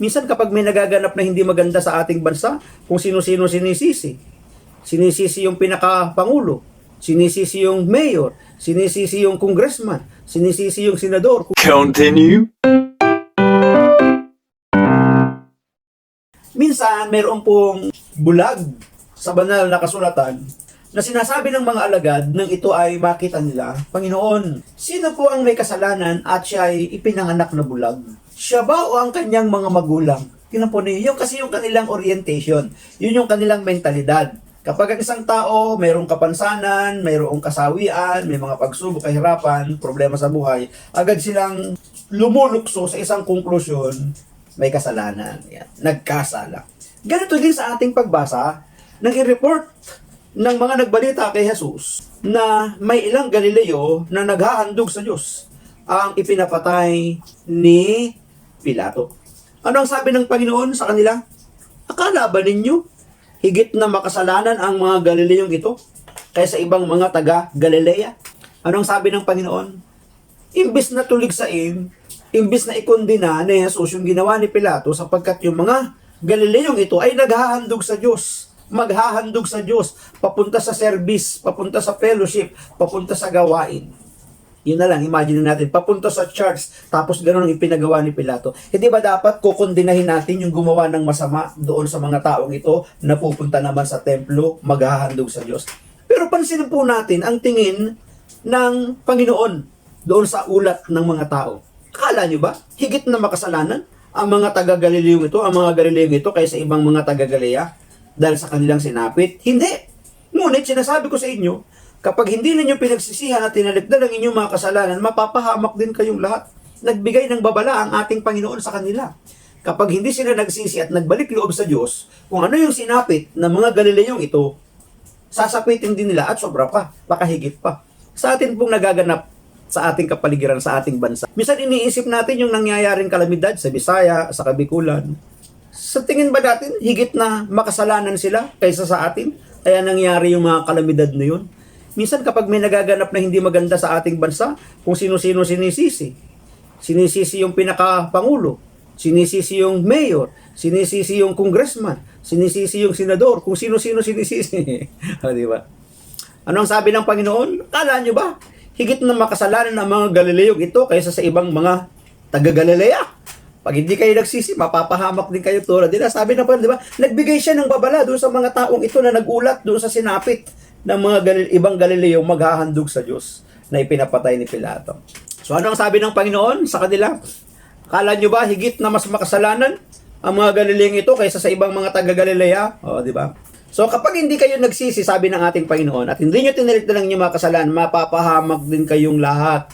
Minsan kapag may nagaganap na hindi maganda sa ating bansa, kung sino-sino sinisisi. Sinisisi yung pinaka-pangulo, sinisisi yung mayor, sinisisi yung congressman, sinisisi yung senador. Continue. Minsan, meron pong bulag sa banal na kasulatan na sinasabi ng mga alagad nang ito ay makita nila, Panginoon, sino po ang may kasalanan at siya ay ipinanganak na bulag? Siya ba o ang kanyang mga magulang? Yun po niyo, kasi yung kanilang orientation, yun yung kanilang mentalidad. Kapag ang isang tao, mayroong kapansanan, mayroong kasawian, may mga pagsubok, kahirapan, problema sa buhay, agad silang lumulukso sa isang konklusyon, may kasalanan. Yan. Nagkasala. Ganito din sa ating pagbasa ng i-report ng mga nagbalita kay Jesus na may ilang Galileo na naghahandog sa Diyos ang ipinapatay ni Pilato. Ano ang sabi ng Panginoon sa kanila? Akala ba ninyo higit na makasalanan ang mga Galileong ito kaysa ibang mga taga Galilea? Ano ang sabi ng Panginoon? Imbis na tuligsain, imbis na ikondina ni Jesus yung ginawa ni Pilato sapagkat yung mga Galileong ito ay naghahandog sa Diyos. Maghahandog sa Diyos, papunta sa service, papunta sa fellowship, papunta sa gawain. Yun na lang, imagine natin, papunta sa church, tapos gano'n ang ipinagawa ni Pilato. Hindi ba dapat kukondinahin natin yung gumawa ng masama doon sa mga taong ito na pupunta naman sa templo, maghahandog sa Diyos? Pero pansinin po natin ang tingin ng Panginoon doon sa ulat ng mga tao. Akala nyo ba, higit na makasalanan ang mga taga-Galileong ito, ang mga Galileong ito kaysa ibang mga taga-Galilea dahil sa kanilang sinapit? Hindi. Ngunit sinasabi ko sa inyo, kapag hindi ninyo pinagsisihan at tinalikdan ang inyong mga kasalanan, mapapahamak din kayong lahat. Nagbigay ng babala ang ating Panginoon sa kanila. Kapag hindi sila nagsisi at nagbalik loob sa Diyos, kung ano yung sinapit ng mga Galileong ito, sasapitin din nila at sobra pa, baka higit pa. Sa atin pong nagaganap sa ating kapaligiran, sa ating bansa. Minsan iniisip natin yung nangyayaring kalamidad sa Bisaya, sa Kabikulan. Sa tingin ba natin, higit na makasalanan sila kaysa sa atin? Kaya nangyari yung mga kalamidad na yun. Minsan kapag may nagaganap na hindi maganda sa ating bansa, kung sino-sino sinisisi. Sinisisi yung pinaka-pangulo, sinisisi yung mayor, sinisisi yung congressman, sinisisi yung senador, kung sino-sino sinisisi. Di ba? Ano ang sabi ng Panginoon? Kala nyo ba? Higit na makasalanan ang mga Galileong ito kaysa sa ibang mga taga-Galilea. Pag hindi kayo nagsisi, mapapahamak din kayo tulad nila. Sabi ng Panginoon, di ba? Nagbigay siya ng babala doon sa mga taong ito na nagulat doon sa sinapit ng mga ibang Galileo maghahandog sa Diyos na ipinapatay ni Pilato. So ano ang sabi ng Panginoon sa kanila? Akala nyo ba higit na mas makasalanan ang mga Galileong ito kaysa sa ibang mga taga-Galilea? O, di ba? So kapag hindi kayo nagsisi, sabi ng ating Panginoon, at hindi nyo tiniligdan ang inyong mga kasalanan, mapapahamak din kayong lahat.